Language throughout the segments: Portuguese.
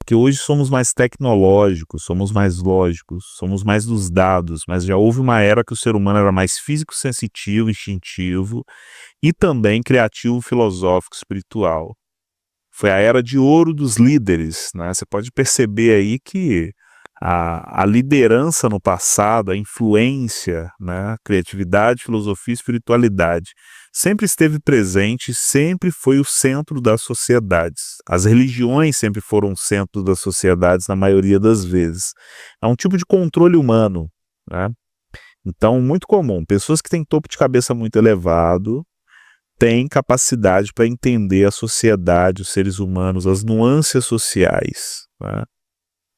Porque hoje somos mais tecnológicos, somos mais lógicos, somos mais dos dados, mas já houve uma era que o ser humano era mais físico, sensitivo, instintivo e também criativo, filosófico, espiritual. Foi a era de ouro dos líderes, né? Você pode perceber aí que a liderança no passado, a influência, né? Criatividade, filosofia e espiritualidade sempre esteve presente, sempre foi o centro das sociedades. As religiões sempre foram o centro das sociedades na maioria das vezes. É um tipo de controle humano, né? Então, muito comum, pessoas que têm topo de cabeça muito elevado, tem capacidade para entender a sociedade, os seres humanos, as nuances sociais, né?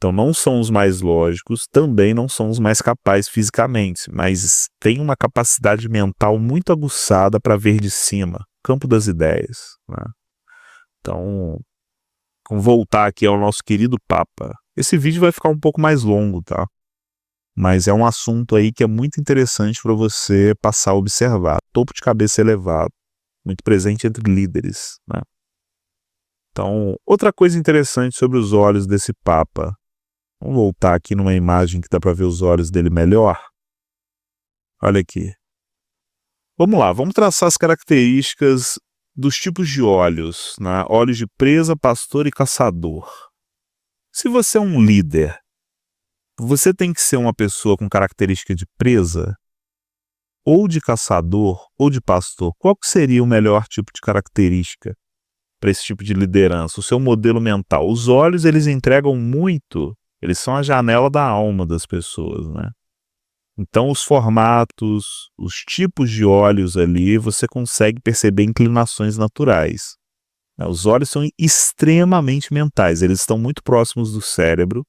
Então não são os mais lógicos, também não são os mais capazes fisicamente, mas tem uma capacidade mental muito aguçada para ver de cima, campo das ideias, né? Então, vamos voltar aqui ao nosso querido Papa. Esse vídeo vai ficar um pouco mais longo, tá? Mas é um assunto aí que é muito interessante para você passar a observar. Topo de cabeça elevado, muito presente entre líderes, né? Então, outra coisa interessante sobre os olhos desse Papa. Vamos voltar aqui numa imagem que dá para ver os olhos dele melhor. Olha aqui. Vamos lá, vamos traçar as características dos tipos de olhos, né? Olhos de presa, pastor e caçador. Se você é um líder, você tem que ser uma pessoa com característica de presa, ou de caçador, ou de pastor. Qual que seria o melhor tipo de característica para esse tipo de liderança? O seu modelo mental. Os olhos, eles entregam muito, eles são a janela da alma das pessoas, né? Então, os formatos, os tipos de olhos ali, você consegue perceber inclinações naturais. Os olhos são extremamente mentais, eles estão muito próximos do cérebro,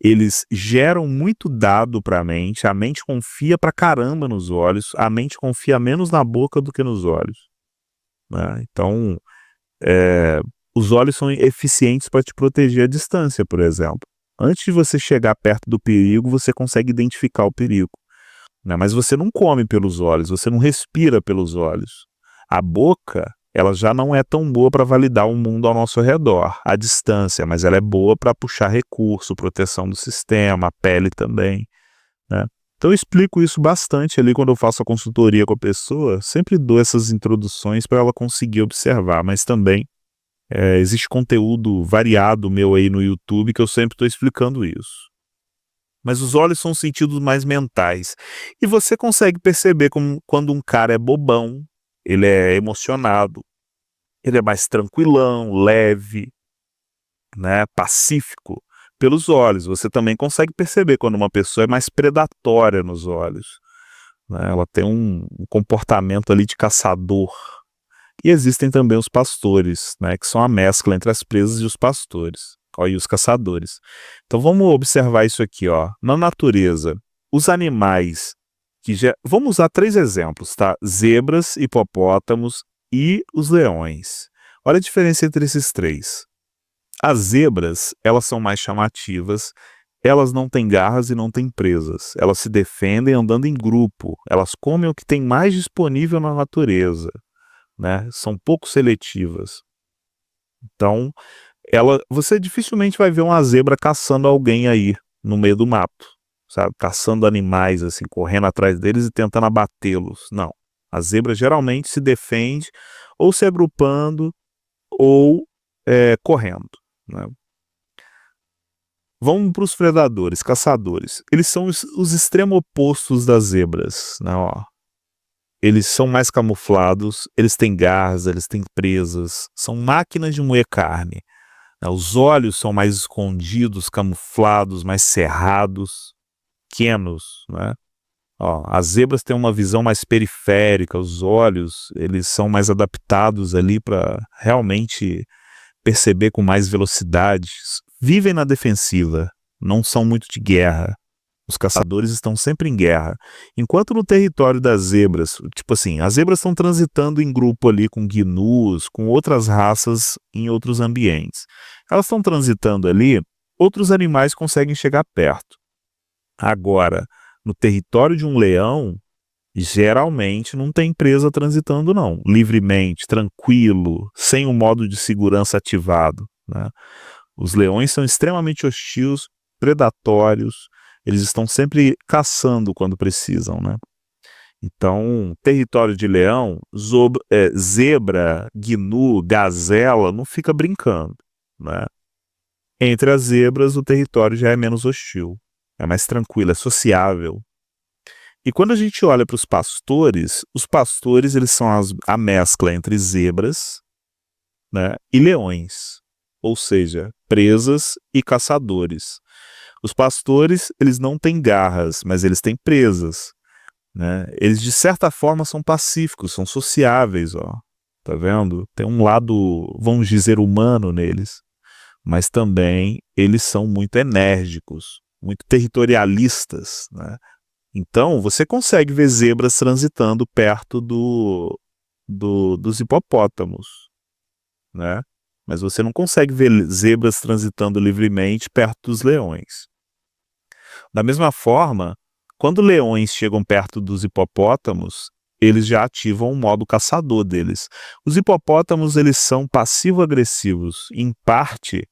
eles geram muito dado para a mente confia pra caramba nos olhos, a mente confia menos na boca do que nos olhos, né? Então, os olhos são eficientes para te proteger à distância, por exemplo. Antes de você chegar perto do perigo, você consegue identificar o perigo, né? Mas você não come pelos olhos, você não respira pelos olhos. A boca, ela já não é tão boa para validar o mundo ao nosso redor, à distância, mas ela é boa para puxar recurso, proteção do sistema, a pele também, né? Então eu explico isso bastante ali quando eu faço a consultoria com a pessoa, sempre dou essas introduções para ela conseguir observar, mas também existe conteúdo variado meu aí no YouTube que eu sempre estou explicando isso. Mas os olhos são sentidos mais mentais. E você consegue perceber quando um cara é bobão, ele é emocionado, ele é mais tranquilão, leve, né, pacífico, pelos olhos. Você também consegue perceber quando uma pessoa é mais predatória nos olhos, né? Ela tem um comportamento ali de caçador. E existem também os pastores, né, que são a mescla entre as presas e os pastores, ó, e os caçadores. Então vamos observar isso aqui, ó. Na natureza, os animais vamos usar 3 exemplos, tá? Zebras, hipopótamos e os leões. Olha a diferença entre esses 3. As zebras, elas são mais chamativas, elas não têm garras e não têm presas. Elas se defendem andando em grupo, elas comem o que tem mais disponível na natureza, né? São pouco seletivas. Então, você dificilmente vai ver uma zebra caçando alguém aí no meio do mato, sabe? Caçando animais, assim, correndo atrás deles e tentando abatê-los. Não. A zebra geralmente se defende ou se agrupando ou correndo, né? Vamos para os predadores, caçadores. Eles são os extremos opostos das zebras, né? Ó. Eles são mais camuflados, eles têm garras, eles têm presas, são máquinas de moer carne, né? Os olhos são mais escondidos, camuflados, mais cerrados, pequenos, né? Ó, as zebras têm uma visão mais periférica, os olhos, eles são mais adaptados ali para realmente perceber com mais velocidade. Vivem na defensiva, não são muito de guerra. Os caçadores estão sempre em guerra. Enquanto no território das zebras, tipo assim, as zebras estão transitando em grupo ali com gnus, com outras raças em outros ambientes. Elas estão transitando ali, outros animais conseguem chegar perto. Agora, no território de um leão, geralmente não tem presa transitando não, livremente, tranquilo, sem o modo de segurança ativado, né? Os leões são extremamente hostis, predatórios, eles estão sempre caçando quando precisam, né? Então, território de leão, zebra, gnu, gazela, não fica brincando, né? Entre as zebras, o território já é menos hostil, é mais tranquilo, é sociável. E quando a gente olha para os pastores eles são a mescla entre zebras, né, e leões, ou seja, presas e caçadores. Os pastores, eles não têm garras, mas eles têm presas, né? Eles de certa forma são pacíficos, são sociáveis, ó. Tá vendo? Tem um lado, vamos dizer, humano neles, mas também eles são muito enérgicos, muito territorialistas, né? Então, você consegue ver zebras transitando perto dos hipopótamos, né? Mas você não consegue ver zebras transitando livremente perto dos leões. Da mesma forma, quando leões chegam perto dos hipopótamos, eles já ativam o modo caçador deles. Os hipopótamos, eles são passivo-agressivos. Em parte,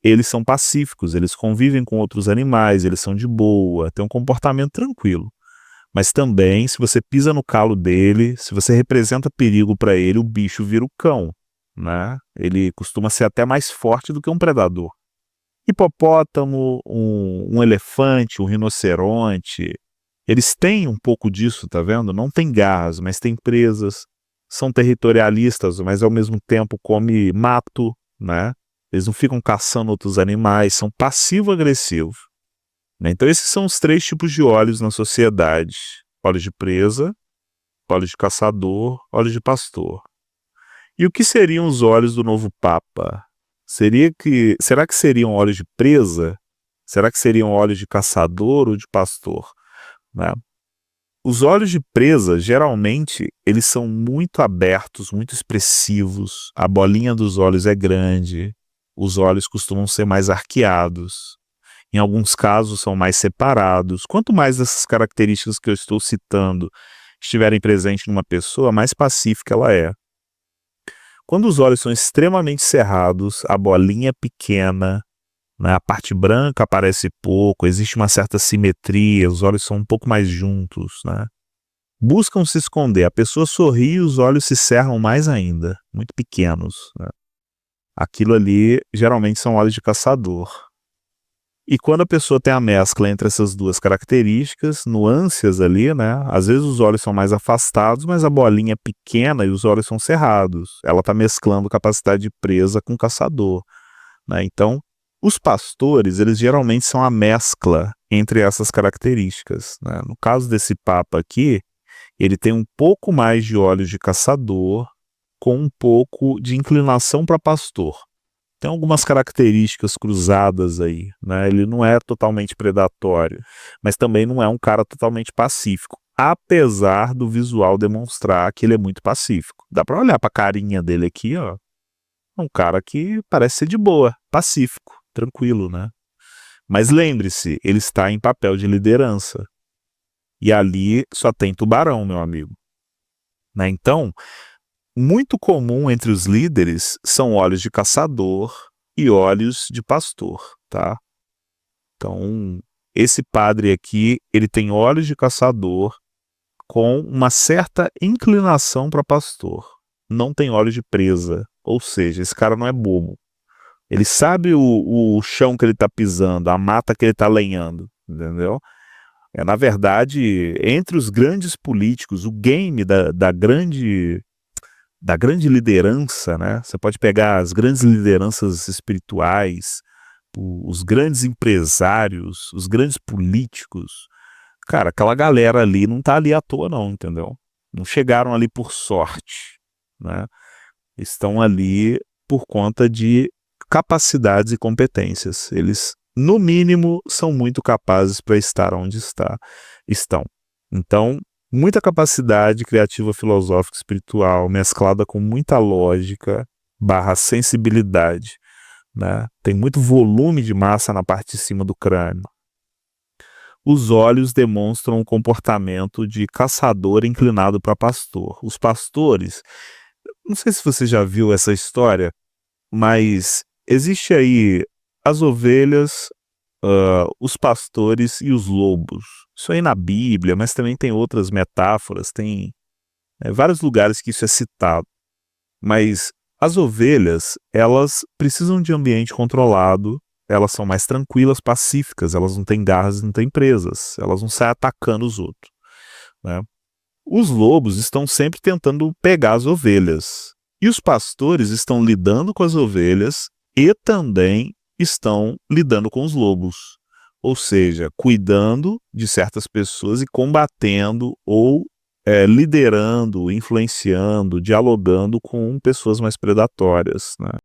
eles são pacíficos, eles convivem com outros animais, eles são de boa, têm um comportamento tranquilo. Mas também, se você pisa no calo dele, se você representa perigo para ele, o bicho vira o cão, né? Ele costuma ser até mais forte do que um predador. Hipopótamo, um elefante, um rinoceronte, eles têm um pouco disso, tá vendo? Não tem garras, mas tem presas, são territorialistas, mas ao mesmo tempo come mato, né? Eles não ficam caçando outros animais, são passivo-agressivos, né? Então esses são os 3 tipos de olhos na sociedade: olhos de presa, olhos de caçador, olhos de pastor. E o que seriam os olhos do novo Papa? Será que seriam olhos de presa? Será que seriam olhos de caçador ou de pastor? Né? Os olhos de presa, geralmente, eles são muito abertos, muito expressivos, a bolinha dos olhos é grande, os olhos costumam ser mais arqueados, em alguns casos são mais separados. Quanto mais dessas características que eu estou citando estiverem presentes numa pessoa, mais pacífica ela é. Quando os olhos são extremamente cerrados, a bolinha é pequena, né, a parte branca aparece pouco, existe uma certa simetria, os olhos são um pouco mais juntos, né? Buscam se esconder, a pessoa sorri e os olhos se cerram mais ainda, muito pequenos, né? Aquilo ali geralmente são olhos de caçador. E quando a pessoa tem a mescla entre essas duas características, nuances ali, né? Às vezes os olhos são mais afastados, mas a bolinha é pequena e os olhos são cerrados. Ela está mesclando capacidade de presa com caçador, né? Então, os pastores, eles geralmente são a mescla entre essas características, né? No caso desse papa aqui, ele tem um pouco mais de olhos de caçador com um pouco de inclinação para pastor. Tem algumas características cruzadas aí, né? Ele não é totalmente predatório, mas também não é um cara totalmente pacífico, apesar do visual demonstrar que ele é muito pacífico. Dá pra olhar pra carinha dele aqui, ó. É um cara que parece ser de boa, pacífico, tranquilo, né? Mas lembre-se, ele está em papel de liderança. E ali só tem tubarão, meu amigo. Né? Então, muito comum entre os líderes são olhos de caçador e olhos de pastor, tá? Então, esse padre aqui, ele tem olhos de caçador com uma certa inclinação para pastor. Não tem olhos de presa, ou seja, esse cara não é bobo. Ele sabe o chão que ele está pisando, a mata que ele está lenhando, entendeu? Na verdade, entre os grandes políticos, o game da grande liderança, né? Você pode pegar as grandes lideranças espirituais, os grandes empresários, os grandes políticos. Cara, aquela galera ali não tá ali à toa não, entendeu? Não chegaram ali por sorte, né? Estão ali por conta de capacidades e competências. Eles, no mínimo, são muito capazes para estar onde estão. Então, muita capacidade criativa, filosófica, espiritual, mesclada com muita lógica, sensibilidade, né? Tem muito volume de massa na parte de cima do crânio. Os olhos demonstram um comportamento de caçador inclinado para pastor. Os pastores, não sei se você já viu essa história, mas existe aí as ovelhas, os pastores e os lobos. Isso aí na Bíblia, mas também tem outras metáforas, tem vários lugares que isso é citado. Mas as ovelhas, elas precisam de ambiente controlado, elas são mais tranquilas, pacíficas, elas não têm garras, não têm presas, elas não saem atacando os outros, né? Os lobos estão sempre tentando pegar as ovelhas, e os pastores estão lidando com as ovelhas e também estão lidando com os lobos, ou seja, cuidando de certas pessoas e combatendo ou liderando, influenciando, dialogando com pessoas mais predatórias, né?